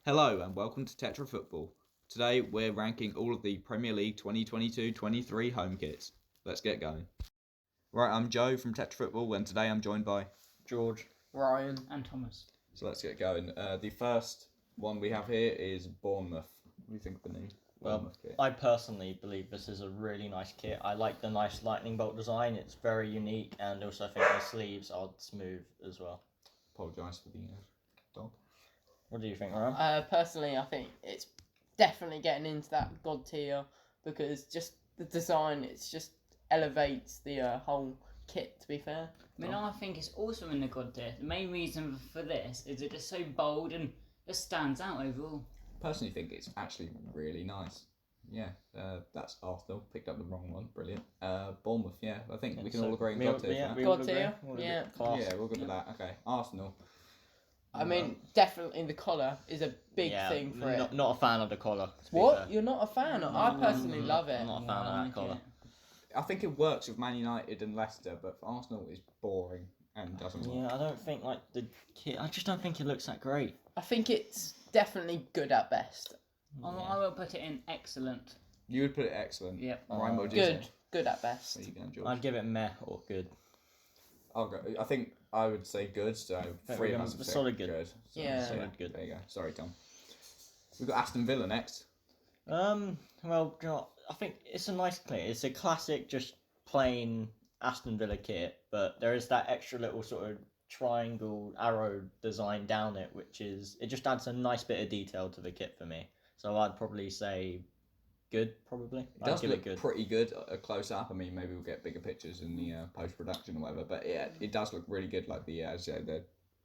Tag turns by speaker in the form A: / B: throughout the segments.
A: Hello and welcome to Tetrafootball. Today we're ranking all of the Premier League 2022-23 home kits. Let's get going. Right, I'm Joe from Tetrafootball and today I'm joined by
B: George,
C: Ryan
B: and Thomas.
A: So let's get going. The first one we have here is Bournemouth. What do you think of the new Bournemouth kit?
D: I personally believe this is a really nice kit. I like the nice lightning bolt design. It's very unique, and also I think the sleeves are smooth as well.
A: Apologise for the dog.
D: What do you think, Ryan?
C: Personally, I think it's definitely getting into that god tier because just the design, it's just elevates the whole kit, to be fair.
B: I mean, I think it's also in the god tier. The main reason for this is it is so bold and just stands out overall.
A: Personally think it's actually really nice. Yeah, that's Arsenal. Picked up the wrong one. Brilliant. Bournemouth, yeah. I think we can all agree on God tier.
C: God tier, yeah.
A: Yeah, we'll go with that. Okay, Arsenal.
C: I mean, definitely the collar is a big thing for it.
D: Not a fan of the collar.
C: What? You're not a fan? I personally love it.
D: I'm not a fan of that collar.
A: I think it works with Man United and Leicester, but for Arsenal it's boring and doesn't work.
D: Yeah, I don't think the kit. I just don't think it looks that great.
C: I think it's definitely good at best.
B: I will put it in excellent.
A: You would put it excellent.
B: Yep.
A: Ryan, what do you say?
C: Good at best.
A: There you go, George.
D: I'd give it meh or good.
A: I'll go. I think I would say good. So three of us have said
D: solid good.
A: So,
C: Yeah.
D: Solid good.
A: There you go. Sorry, Tom. We've got Aston Villa next.
D: Well, you know, I think it's a nice kit. It's a classic, just plain Aston Villa kit, but there is that extra little sort of triangle arrow design down it, which is, it just adds a nice bit of detail to the kit for me. So I'd probably say good, probably.
A: It does look pretty good close up. I mean, maybe we'll get bigger pictures in the post-production or whatever, but yeah, it does look really good, like the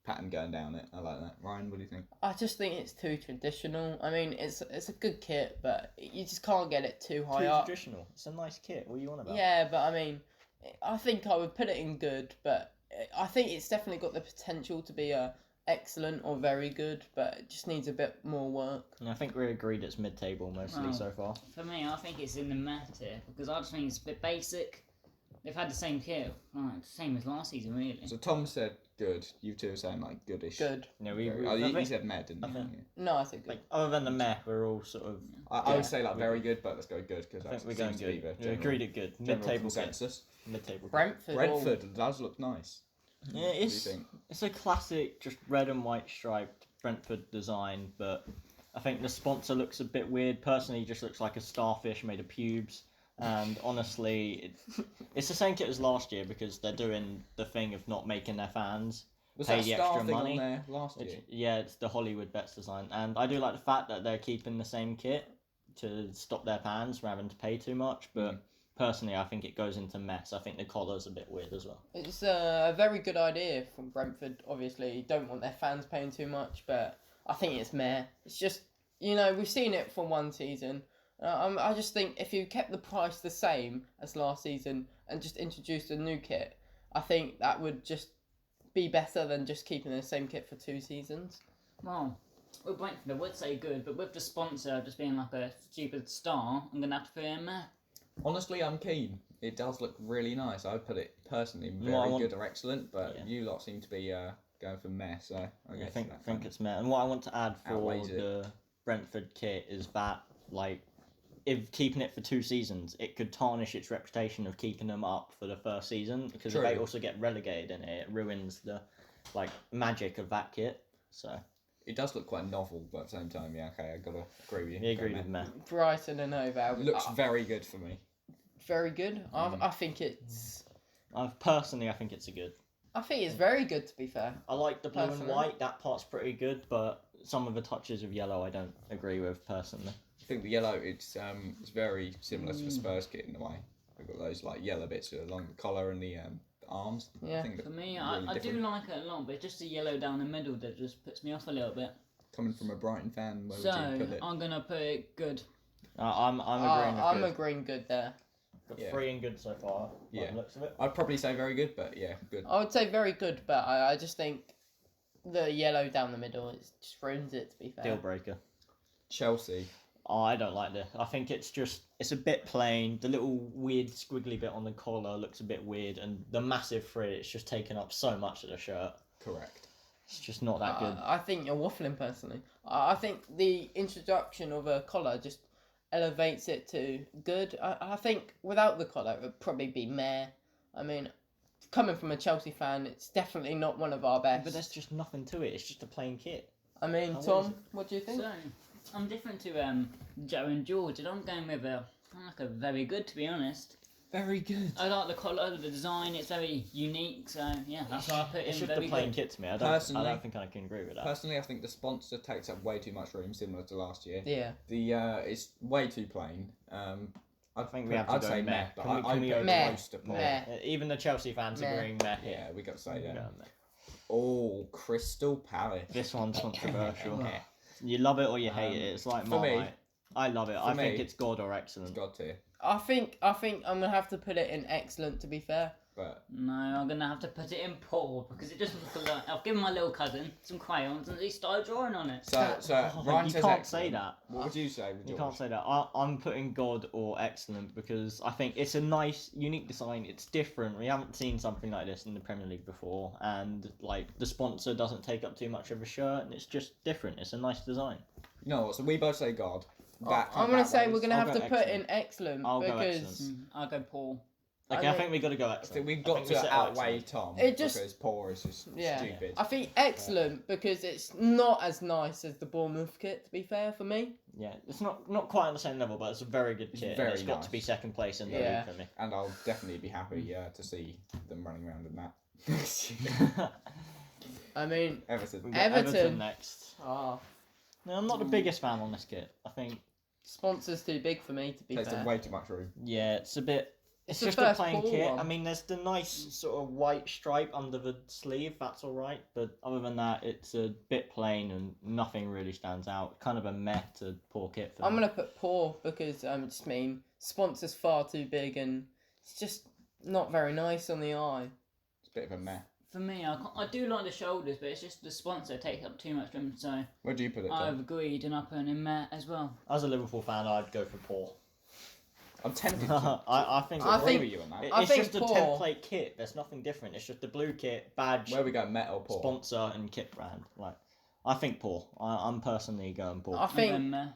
A: pattern going down it. I like that. Ryan, what do you think?
C: I just think it's too traditional. I mean, it's a good kit, but you just can't get it too high up.
D: Traditional. It's a nice kit. What are you on about?
C: Yeah, but I mean, I think I would put it in good, but I think it's definitely got the potential to be excellent or very good, but it just needs a bit more work.
D: And I think we agreed it's mid-table mostly so far.
B: For me, I think it's in the meh tier because I just think it's a bit basic. They've had the same kit, same as last season, really.
A: So Tom said good. You two are saying like goodish.
C: Good.
D: No,
A: you said meh, didn't you?
C: No, I think good.
D: Like, other than the meh, we're all sort of.
A: I would say like very good, but let's go good because
D: I think we're going good. We agreed at good.
A: Mid-table consensus.
D: Mid-table.
C: Brentford
A: does look nice.
D: Yeah, it's a classic, just red and white striped Brentford design, but I think the sponsor looks a bit weird. Personally, it just looks like a starfish made of pubes. And honestly, it's the same kit as last year because they're doing the thing of not making their fans pay the extra money.
A: On there last year?
D: Yeah, it's the Hollywood Bets design, and I do like the fact that they're keeping the same kit to stop their fans rather than to pay too much. But personally, I think it goes into mess. I think the collar's a bit weird as well.
C: It's a very good idea from Brentford. Obviously, don't want their fans paying too much, but I think it's meh. It's just, we've seen it for one season. I just think if you kept the price the same as last season and just introduced a new kit, I think that would just be better than just keeping the same kit for 2 seasons.
B: Well, with Brentford, I would say good, but with the sponsor just being like a stupid star, I'm going to have to put it in meh.
A: Honestly, I'm keen. It does look really nice. I would put it personally very good or excellent, but you lot seem to be going for meh, so I guess
D: I think it's meh. And what I want to add for the Brentford kit is that, like, if keeping it for 2 seasons, it could tarnish its reputation of keeping them up for the first season, because if they also get relegated in it, it ruins the magic of that kit. So
A: it does look quite novel, but at the same time, yeah, okay, I gotta agree with you.
D: You agree with me.
C: Brighton and Hove
A: looks very good for me.
C: Very good. I think it's.
D: I think it's a good.
C: I think it's very good, to be fair.
D: I like the blue and white. That part's pretty good, but some of the touches of yellow I don't agree with personally.
A: I think the yellow, it's very similar to the Spurs kit in a way. We've got those like yellow bits along the collar and the arms.
C: Yeah.
A: I think
B: for me,
A: really
B: I do like it a lot, but it's just the yellow down the middle that just puts me off a little bit.
A: Coming from a Brighton fan, where would you put it?
B: I'm gonna put it good.
D: I'm agreeing.
C: I'm agreeing good there.
D: Got 3 and good so far.
A: Yeah.
D: By the looks of it.
A: I'd probably say very good, but yeah, good.
C: I would say very good, but I just think the yellow down the middle just ruins it, to be fair.
D: Deal breaker.
A: Chelsea.
D: Oh, I don't like this. I think it's a bit plain. The little weird squiggly bit on the collar looks a bit weird, and the massive frit, it's just taken up so much of the shirt.
A: Correct.
D: It's just not that good.
C: I think you're waffling personally. I think the introduction of a collar just elevates it to good. I think without the collar it would probably be meh. I mean, coming from a Chelsea fan, it's definitely not one of our best.
D: But there's just nothing to it. It's just a plain kit.
C: I mean,
D: what is
C: Tom,
D: it?
C: what do you think?
B: So, I'm different to Joe and George, and I'm going with a very good, to be honest.
A: Very good.
B: I like the colour, the design. It's very unique. So yeah, that's why I put
D: It's
B: in
D: just a
B: very
D: plain
B: good.
D: kit to me. I
A: Personally-
D: don't think I can agree with that.
A: Personally, I think the sponsor takes up way too much room, similar to last year.
C: Yeah.
A: The it's way too plain.
D: I think we have to
A: I'd
D: go
A: say
D: meh.
A: meh, but
D: Can we-
A: I
D: can we
A: put
D: go
C: meh?
A: close to poor.
C: Meh.
D: Even the Chelsea fans
C: Meh.
D: agreeing meh.
A: Yeah, we got to say
D: We
A: that.
D: go meh.
A: Oh, Crystal Palace.
D: This one's controversial.
A: Meh.
D: You love it or you hate it. It's like
A: for me-
D: Marmite. I love it. I think
A: me-
D: it's God or
A: It's
D: excellent.
A: God tier,
C: I think I'm gonna have to put it in excellent. To be fair.
A: but
B: No, I'm gonna have to put it in poor because it just looks like I've given my little cousin some crayons and he started drawing on it.
A: so
D: Oh,
A: Ryan
D: you
A: says
D: can't
A: excellent.
D: say that.
A: What would you say,
D: You
A: George?
D: can't say that. I'm putting God or excellent because I think it's a nice, unique design. It's different. We haven't seen something like this in the Premier League before, and like the sponsor doesn't take up too much of a shirt, and it's just different. It's a nice design.
A: You know what? So we both say God. That
C: I'm gonna say
A: ways.
C: we're gonna
D: I'll
C: have
D: go
C: to put
D: excellent.
C: in excellent
D: I'll go
C: because
D: excellent.
B: I'll go poor.
D: Okay, I think we got to go
A: I
D: excellent.
A: think we've
D: I
A: got
D: think we
A: to
D: settle
A: outweigh
D: excellent.
A: Tom
C: It just-
A: because poor is just
C: Yeah.
A: stupid.
C: I think excellent because it's not as nice as the Bournemouth kit. To be fair, for me.
D: Yeah, it's not quite on the same level, but it's a very good kit.
A: very
D: and it's got to be
A: nice.
D: second place in the
C: Yeah.
D: league for me.
A: And I'll definitely be happy to see them running around in that.
C: I mean,
A: Everton.
D: We've got
C: Everton.
D: next.
C: ah,
D: No, I'm not the biggest fan on this kit. I think,
C: sponsor's too big for me. To be
A: Takes
C: fair.
A: up way too much room.
D: yeah, it's a bit. It's
C: the
D: just a
C: first
D: plain
C: Paul
D: kit.
C: one.
D: I mean, there's the nice sort of white stripe under the sleeve. That's all right, but other than that, it's a bit plain and nothing really stands out. Kind of a meh to poor kit for
C: I'm
D: me.
C: gonna put poor because just mean sponsor's far too big and it's just not very nice on the eye.
A: It's a bit of a meh.
B: For me, I do like the shoulders, but it's just the sponsor takes up too much room. So
A: Where do you put it,
B: I've
A: Tom?
B: agreed and I put in Matt as well.
D: As a Liverpool fan, I'd go for poor.
A: I'm tempted to
D: I think
C: I
A: agree
C: think-
A: with you on that.
D: It's
C: I think
D: just a
C: poor.
D: template kit. There's nothing different. It's just the blue kit, badge,
A: Where we go, Met or poor?
D: sponsor, and kit brand. Like, I think poor. I'm personally going poor.
C: I
B: And
C: think
B: then Meh.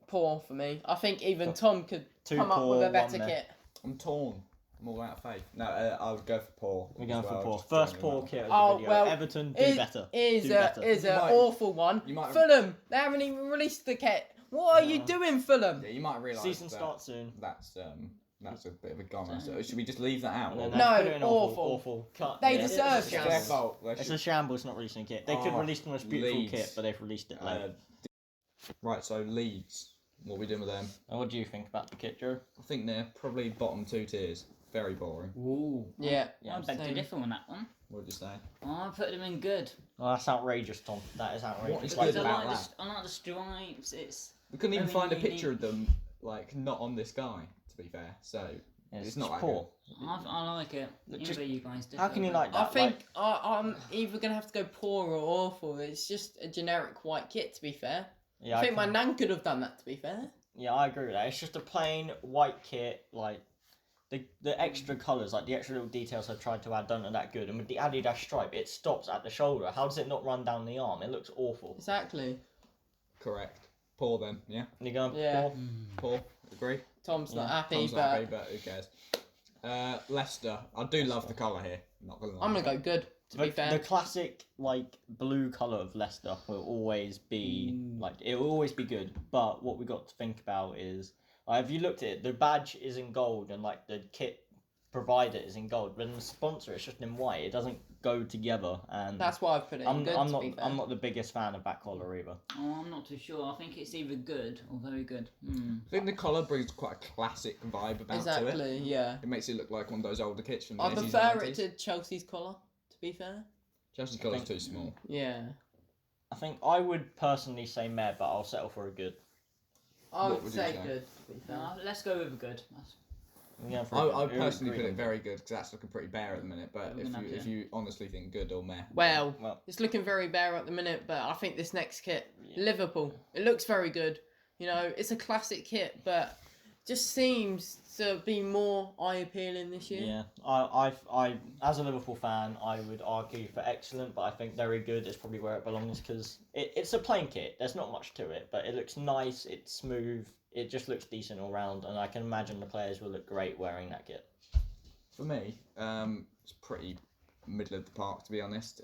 C: poor for me. I think even Tom could
D: Two
C: come up
D: poor,
C: with a
D: one
C: better
D: meh.
C: kit.
A: I'm torn. I'm all out of faith. No, I would go for poor.
D: We're
A: as
D: going for
A: well,
D: poor.
A: just
D: First
A: generally.
D: poor kit of
C: Oh,
D: the video.
C: well,
D: Everton, do
C: Is
D: better.
C: is
D: Do
C: a
D: better.
C: is
A: You
C: an
A: might-
C: awful one.
A: you might-
C: Fulham. They haven't even released the kit. What are you
D: No.
C: doing, Fulham?
A: Yeah, you might realise
D: Season
A: that
D: starts soon.
A: that's a bit of a goner. So should we just leave that out?
D: And then
A: Or-
D: they've
C: No,
D: put it in
C: awful.
D: awful cut.
C: They
D: Yeah,
C: deserve
D: it's a
C: it.
A: It's their
D: shambles.
A: fault. They
D: It's
A: should-
D: a shambles not releasing a kit. They could
A: Oh,
D: release the most beautiful
A: Leeds.
D: kit, but they've released it late.
A: Right, so Leeds. What are we doing with them?
D: And what do you think about the kit, Joe?
A: I think they're probably bottom two tiers. Very boring.
B: Ooh.
C: Yeah.
D: Yeah,
B: I beg to
C: same.
B: differ on that one.
A: What would you say?
B: I put them in good.
D: Well, that's outrageous, Tom. That is outrageous.
A: What is
B: Because
A: good
B: I
A: about
B: like,
A: that?
B: I like the stripes. It's
A: We couldn't even
B: Very
A: find a
B: unique.
A: picture of them, like, not on this guy, to be fair. So, it's not that
D: poor.
B: I like it.
D: Look,
B: Either
D: just-
B: you guys differ.
D: How can you like
C: I
D: that?
C: think I'm either gonna have to go poor or awful. It's just a generic white kit. To be fair,
D: Yeah,
C: I think my
D: can-
C: nan could have done that. To be fair.
D: Yeah, I agree with that. It's just a plain white kit, like the extra colours, like the extra little details I've tried to add don't look that good. And with the Adidas stripe, it stops at the shoulder. How does it not run down the arm? It looks awful.
C: Exactly.
A: correct. Poor then, yeah?
D: And you're going
C: Yeah.
D: poor?
A: Poor, agree?
C: Tom's not
D: Yeah,
C: happy,
A: Tom's
C: but
A: not happy, but who cares? Leicester. I do love the colour here. Not gonna lie.
C: I'm gonna go good. To be
D: The
C: fair.
D: classic like blue colour of Leicester will always be like it will always be good. But what we got to think about is if you looked at it, the badge is in gold and like the kit provider is in gold, but in the sponsor it's just in white. It doesn't go together, and
C: That's why I've put it in
D: I'm
C: good.
D: I'm
C: to
D: not
C: be fair.
D: I'm not the biggest fan of that collar either.
B: Oh, I'm not too sure. I think it's either good or very good.
A: I think the collar brings quite a classic vibe about to it.
C: Exactly. Yeah.
A: It makes it look like one of those older kits from the
C: I
A: 80s
C: prefer
A: and
C: it
A: 90s.
C: to Chelsea's collar. To be fair.
A: Chelsea's collar's too small.
C: Yeah.
D: I think I would personally say meh, but I'll settle for a good.
C: I
A: What
C: would
A: would you
C: say
A: say?
C: good. To be fair.
B: Let's go with a good.
D: I'm going for a
A: I
D: good.
A: personally
D: Agree
A: put it
D: with
A: very good because that's looking pretty bare at the minute. But
B: We're gonna have
A: if
B: to-
A: you honestly think good or meh,
C: Well,
D: Well-
C: it's looking very bare at the minute, but I think this next kit,
D: Yeah.
C: Liverpool, it looks very good. You know, it's a classic kit, but just seems to be more eye appealing this year.
D: Yeah, I, as a Liverpool fan, I would argue for excellent, but I think very good is probably where it belongs because it's a plain kit. There's not much to it, but it looks nice. It's smooth. It just looks decent all round, and I can imagine the players will look great wearing that kit.
A: For me, it's pretty middle of the park, to be honest.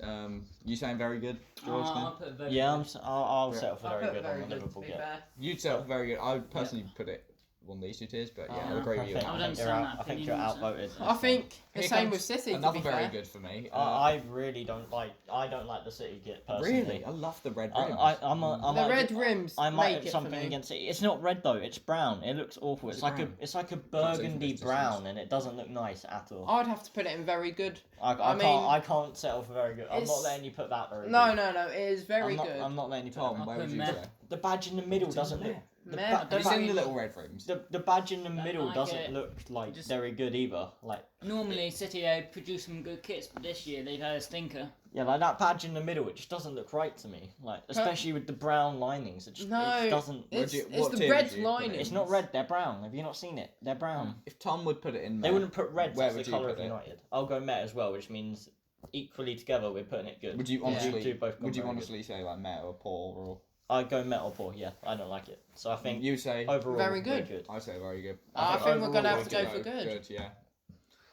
A: You saying very good, George?
B: I'll put very
D: Yeah,
B: good.
D: I'll settle for
C: I
D: very
C: put
D: good
C: very
D: on the
C: good,
D: Liverpool
C: to be
D: kit.
C: fair.
A: You'd say very good. I would personally put it one of these two tiers, but yeah, I'll agree with you.
B: I would understand that
D: I think you're
B: opinion also.
D: outvoted.
C: I think the
A: Here
C: same
A: comes
C: with City.
A: Another
C: to be
A: very
C: fair.
A: good for me.
D: I really don't like. I don't like the City kit personally.
A: Really, I love the red
D: I,
A: rims.
D: I
C: The
D: might
C: red
D: do-
C: rims
D: I might
C: make
D: have
C: it
D: something
C: for me.
D: against it. It's not red though. It's brown. It looks awful.
A: Is
D: It's
A: it
D: like
A: brown?
D: a it's like a
A: Can't see from
D: burgundy
A: this
D: brown,
A: distance.
D: and it doesn't look nice at all.
C: I'd have to put it in very good.
D: I can't settle for very good. I'm not
C: it's-
D: letting you put that very good.
C: No, it is very
D: I'm not,
C: good.
D: I'm not letting you put
A: Tom,
D: that.
A: where
B: put
A: would you
B: meh.
A: say?
D: The badge in the middle doesn't look. The,
C: Meh.
D: ba-
A: Have
D: the,
A: you
D: ba-
A: seen the little red rims?
D: the badge in the
B: Don't
D: middle
B: like
D: doesn't
B: it.
D: look like
B: Just-
D: very good either. Like
B: Normally, City produce some good kits, but this year they've had a stinker.
D: yeah, like that badge in the middle, it just doesn't look right to me. Like especially with the brown linings, it just doesn't.
C: It's,
A: you-
C: it's
A: what
C: the
A: tier
C: red
A: would you put it
C: lining.
A: in?
D: It's not red. They're brown. Have you not seen it? They're brown.
A: If Tom would put it in
D: They
A: there,
D: wouldn't put red.
A: Where
D: That's the
A: would you
D: colour
A: put
D: of
A: it?
D: United. I'll go Met as well, which means equally together we're putting it good.
A: would you
C: Yeah.
A: honestly?
D: Do both
A: Would you
D: very good.
A: honestly say like Met or Paul or?
D: I'd go Met or Poor. Yeah, I don't like it. So I think
A: You say.
D: overall
C: Very good.
A: I say very good.
C: I think we're gonna
A: overall
C: have to go for good.
A: Yeah.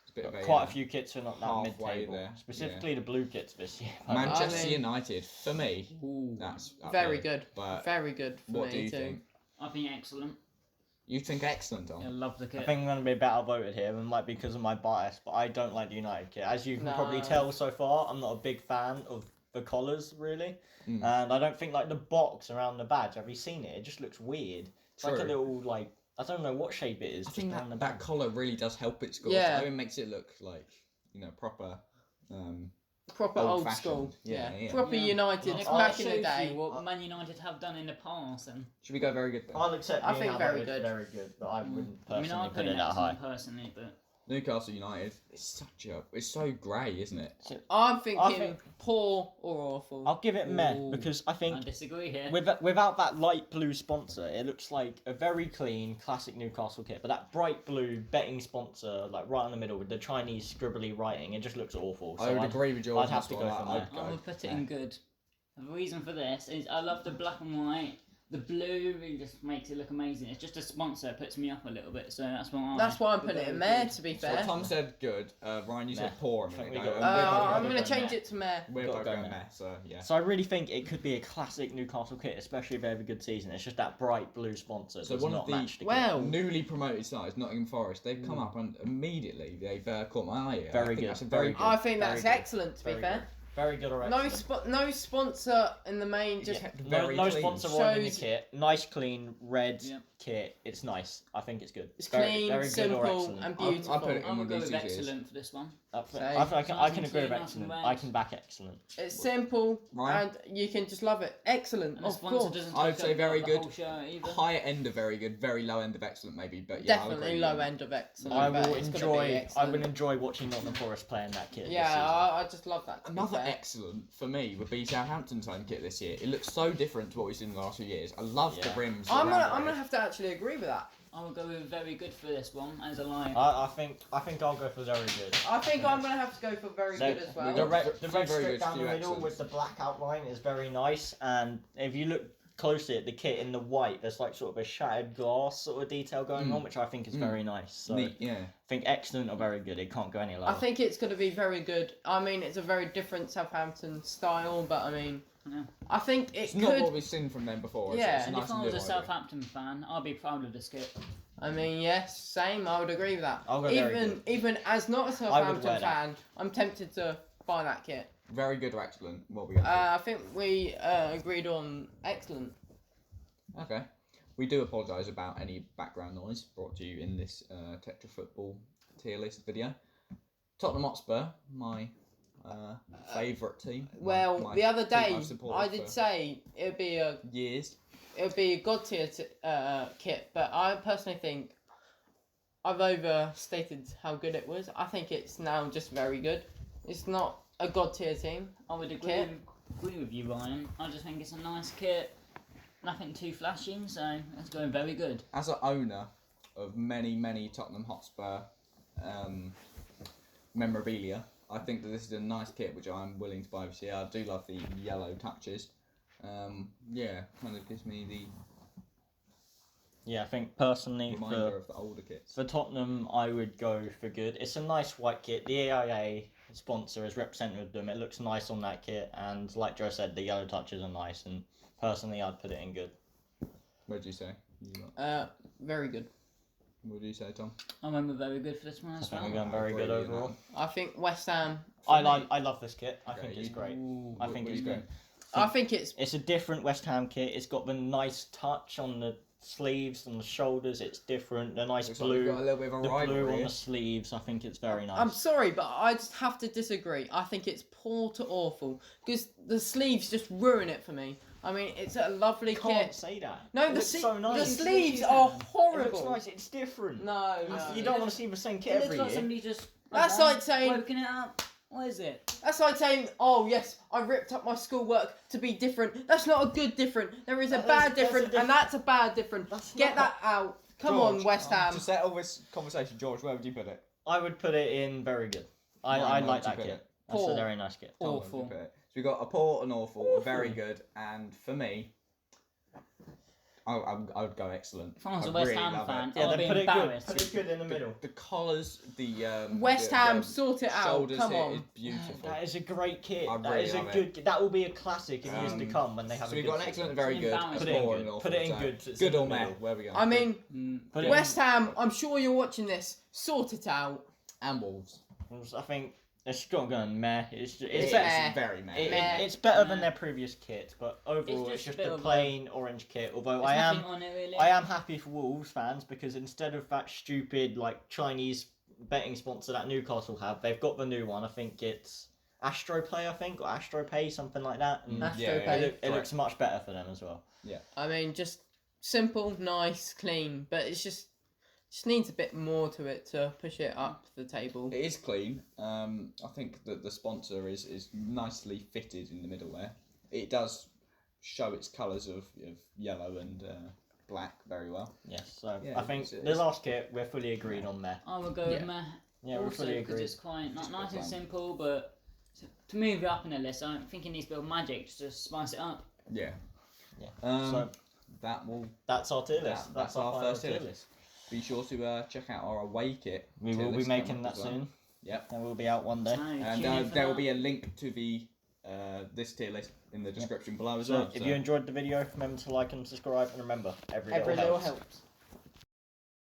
A: It's a bit of a,
D: quite a few kits are not that
A: halfway
D: mid-table.
A: there,
D: Specifically the blue kits this year.
A: Manchester
C: I mean-
A: United for me.
B: Ooh.
A: That's up
C: Very
A: there.
C: good.
A: But
C: Very good for
A: what
C: me
A: do you
C: too.
A: think?
B: I think excellent.
A: You think excellent,
B: I
A: Tom?
B: love the
D: I
B: kit.
D: think I'm going to be better voted here. It might be because of my bias, but I don't like the United kit. As you can probably
C: No.
D: tell so far, I'm not a big fan of the collars, really.
A: Mm.
D: And I don't think, like, the box around the badge, have you seen it? It just looks weird. It's like a
A: True.
D: little, like, I don't know what shape it is.
A: I
D: just
A: think
D: around the
A: that
D: badge.
A: collar really does help its goals.
C: Yeah.
A: I mean, it makes it look like proper.
C: Proper old
A: Old-fashioned.
C: school.
A: Yeah, yeah.
C: Proper
B: Yeah.
C: United
B: And it
C: back
B: kinda
C: in the
B: shows
C: day.
B: you what Man United have done in the past, and
A: Should we go very good then?
D: I'll accept
C: I
D: being
C: think very
D: outvoted
C: good.
D: very good, but I wouldn't
B: I mean,
D: personally
B: I'd
D: put
B: put
D: it that high.
B: personally, but
A: Newcastle United. It's so grey, isn't it?
C: I'm thinking
D: think-
C: poor or awful.
D: I'll give it meh,
B: Ooh.
D: because I
B: I
D: think
B: disagree here.
D: without that light blue sponsor, it looks like a very clean, classic Newcastle kit. But that bright blue betting sponsor, like right in the middle with the Chinese scribbly writing, it just looks awful. So
A: I would agree with George.
D: I'd have to go for
A: I'd
D: that.
A: go.
B: I would put it in good. The reason for this is I love the black and white. The blue really just makes it look amazing. It's just a sponsor that puts me up a little bit, so that's why
C: That's why I'm
B: would
C: putting it
B: go
C: in
B: with
C: there,
B: good.
C: to be
A: So
C: fair.
A: Tom said good. Ryan, you said
D: Meh.
A: poor a
D: I think
A: minute
D: we
A: ago.
D: got-
A: and we're both
C: I'm
A: going
C: going to
D: go
C: change
D: meh.
C: it to meh.
A: We're
D: Got
A: both
D: to go
A: going
D: meh.
A: meh, so yeah.
D: So I really think it could be a classic Newcastle kit, especially if they have a good season. It's just that bright blue sponsor
A: So
D: does
A: one of
D: not
A: the-
D: match the kit.
C: Well,
A: Newly promoted sides, Nottingham Forest, they've come up and immediately they've caught my eye. I
D: Very
A: think
D: good,
A: That's a
D: very
A: very
D: good.
A: good.
C: I think that's
D: Very good.
C: excellent, to be
D: Very
C: fair.
D: good. Very good or
C: No,
D: excellent.
C: no sponsor in the main. Just
D: Yeah,
A: very
D: no
A: clean.
D: sponsor on in the
C: Shows-
D: kit. Nice, clean, red
B: Yep.
D: kit. It's nice. I think it's good.
C: it's
D: Very-
C: clean,
D: very good or
C: simple,
D: excellent.
C: and
A: I'll
C: beautiful.
A: put it in
B: I
A: one
B: would
A: of
B: go
A: these
B: with
A: two tiers.
B: excellent for this one.
D: Up for-
C: Same.
D: I can
B: Nice and
D: agree with
B: clean, nice and
D: excellent.
B: red.
D: I can back excellent.
C: It's simple,
A: Ryan?
C: and you can just love it. Excellent,
B: And the
C: of
B: sponsor
C: course.
B: doesn't
A: I'd
B: take
A: say
B: up
A: very
B: the
A: good.
B: whole shirt either.
A: Higher end of very good, very low end of excellent, maybe. But yeah, I'll agree
C: Definitely
A: with
C: low
A: you.
C: end of excellent.
D: I
C: but
D: will
C: it's gotta be
D: enjoy. I
C: excellent.
D: will enjoy watching Nottingham Forest play in that kit.
C: Yeah,
D: this season.
C: I just love that. to be
A: Another
C: fair.
A: excellent for me would be Southampton's home kit this year. It looks so different to what we've seen in the last few years. I love the
D: Yeah.
A: rims.
C: I'm
A: around
C: gonna
A: the red.
C: have to actually agree with that.
B: I would go with very good for this one as a line.
D: I think I'll go for very good.
C: I think I'm gonna have to go for very good as well.
D: The
A: Red-
D: red, the
A: Few
D: red
A: very
D: strip
A: good,
D: down the
A: few
D: middle
A: excellents.
D: with the black outline is very nice, and if you look closely at the kit in the white, there's like sort of a shattered glass sort of detail going on, which I think is very nice. So
A: Neat, yeah.
D: I think excellent or very good. It can't go any lower.
C: I think it's going to be very good. I mean, it's a very different Southampton style, but I mean,
B: Yeah.
C: I think it
A: It's not
C: could.
A: what we've seen from them before. is it?
C: Yeah.
A: It's
B: And
A: nice
B: if I
A: and
B: was a
A: new, I think.
B: Southampton fan, I'd be proud of this kit.
C: I mean, yes, same. I would agree with that.
D: I'll go very good.
C: Even as not a
D: wear
C: Southampton
D: that.
C: fan, I'm tempted to buy that kit.
A: Very good or excellent. What are we going to
C: I think we agreed on excellent.
A: Okay. We do apologise about any background noise brought to you in this Tetrafootball tier list video. Tottenham Hotspur, my favourite team.
C: Well,
A: my
C: the other
A: team
C: day
A: I've supported
C: I did
A: for
C: say it'd be a
A: years.
C: god tier kit, but I personally think I've overstated how good it was. I think it's now just very good. It's not a god tier team.
B: I would agree with you, Ryan. I just think it's a nice kit. Nothing too flashing, so it's going very good.
A: As an owner of many Tottenham Hotspur memorabilia, I think that this is a nice kit which I'm willing to buy this year. I do love the yellow touches. Yeah, kind of gives me the
D: Yeah, I think personally
A: reminder of the older kits.
D: for Tottenham, I would go for good. It's a nice white kit. The AIA sponsor is representative of them. It looks nice on that kit, and like Joe said, the yellow touches are nice. And personally, I'd put it in good.
A: What did you say?
C: Very good.
A: What did you say, Tom?
B: I remember very good for this one
D: I
B: as
D: think
B: well.
D: we're going very good
A: Brilliant.
D: overall.
C: I think West Ham.
D: I love this kit. I
A: Okay,
D: think it's
A: you-
D: great.
A: Ooh,
D: I think
A: what
D: it's
A: do you
D: good.
C: I think it's
D: It's a different West Ham kit. It's got the nice touch on the sleeves and the shoulders. It's different. The nice
A: Looks like we've
D: blue.
A: got a little bit of a
D: The blue
A: rivalry
D: on
A: here.
D: the sleeves. I think it's very nice.
C: I'm sorry, but I just have to disagree. I think it's poor to awful because the sleeves just ruin it for me. I mean, it's a lovely
D: You can't
C: kit.
D: say that.
C: No,
D: It
C: the,
D: looks
C: se-
D: so
C: the
D: nice.
C: sleeves are
D: It looks
C: horrible.
D: nice. It's different.
C: No,
D: You
C: no.
D: don't want to see the same
B: It
D: kit
B: looks
D: every
B: like
D: year.
B: somebody just.
C: That's like saying-
B: Woken it up. What is it?
C: That's like saying, "Oh yes, I ripped up my schoolwork to be different." That's not a good different. There is a
D: That's-
C: bad
D: that's a
C: different, and that's a bad different.
D: That's
C: Get
D: not-
C: that out. Come
A: George,
C: on, West Ham.
A: To settle this conversation, George, where would you put it?
D: I would put it in very good. I
A: Where
D: like
A: would you
D: that
A: put
D: kit.
A: it?
D: That's
C: Poor.
D: a very nice kit.
A: Tom, where would you
B: Awful.
A: put it? So we got a poor and awful, a very good, and for me, I would go excellent.
B: If I was
A: I
B: a West
A: really
B: Ham
A: love it.
B: fan,
D: Yeah,
B: I'd
D: then
B: be
D: put it good.
B: embarrassed.
D: Put it good in the middle.
A: The collars, the
C: West
A: the-
C: Ham,
A: the
C: sort it out.
A: shoulders
C: Come
A: here
C: on.
A: is beautiful.
D: That is a great kit.
A: I
D: That
A: really
D: is a
A: love
D: good. That will be a classic in years to
A: Um,
D: come when they have
A: So
D: a
A: we've
D: good
A: got an
D: kit.
A: excellent, very good,
B: Embarrassing.
A: a
D: Put it in
A: poor
D: good.
A: and awful.
D: Put it in
A: so
D: good, so it's
A: Good
D: in
A: or
D: the
A: meh?
D: middle.
A: Where we go?
C: I mean,
D: Put it
C: West Ham. I'm sure you're watching this. Sort it out.
A: And Wolves.
D: I think it's not going meh. It's
C: It's
D: better.
C: meh.
A: very meh.
C: Meh.
D: It's better than
B: Meh.
D: their previous kit, but overall it's
B: just a
D: just
B: bit
D: a
B: of a-
D: plain orange kit. Although
B: There's
D: I
B: nothing
D: am
B: on it, really.
D: I am happy for Wolves fans because instead of that stupid like Chinese betting sponsor that Newcastle have, they've got the new one. I think it's AstroPlay, or AstroPay, something like that. And
C: Astro
A: Yeah,
C: Pay.
D: it looks much better for them as well.
C: I mean, just simple, nice, clean, but it's just needs a bit more to it to push it up the table.
A: It is clean. I think that the sponsor is nicely fitted in the middle there. It does show its colours of yellow and black very well.
D: Yes, so
A: Yeah,
D: I think
A: it's-
D: the last kit we're fully agreed on there.
B: I would go
C: Yeah.
B: with meh.
D: Yeah, we're
B: Also,
D: fully
B: because
D: agreed.
B: it's quite
A: Just
B: nice and
A: plain.
B: simple, but to move it up in the list, I think it needs a bit of magic just to spice it up.
A: Yeah.
D: Yeah.
A: So that will
D: That's our tier list.
A: that's
D: our
A: our
D: final
A: first tier list. Be sure to check out our away kit.
D: We
A: tier
D: will be
A: list
D: making
A: coming up
D: that
A: as well.
D: soon.
A: Yep.
D: That will be out one day.
B: So,
A: And
B: tune in for
A: there will
B: that.
A: be a link to the this tier list in the description below as
D: So
A: well.
D: if you enjoyed the video, remember to like and subscribe, and remember, every
C: Every
D: little
C: little
D: helps.
C: helps.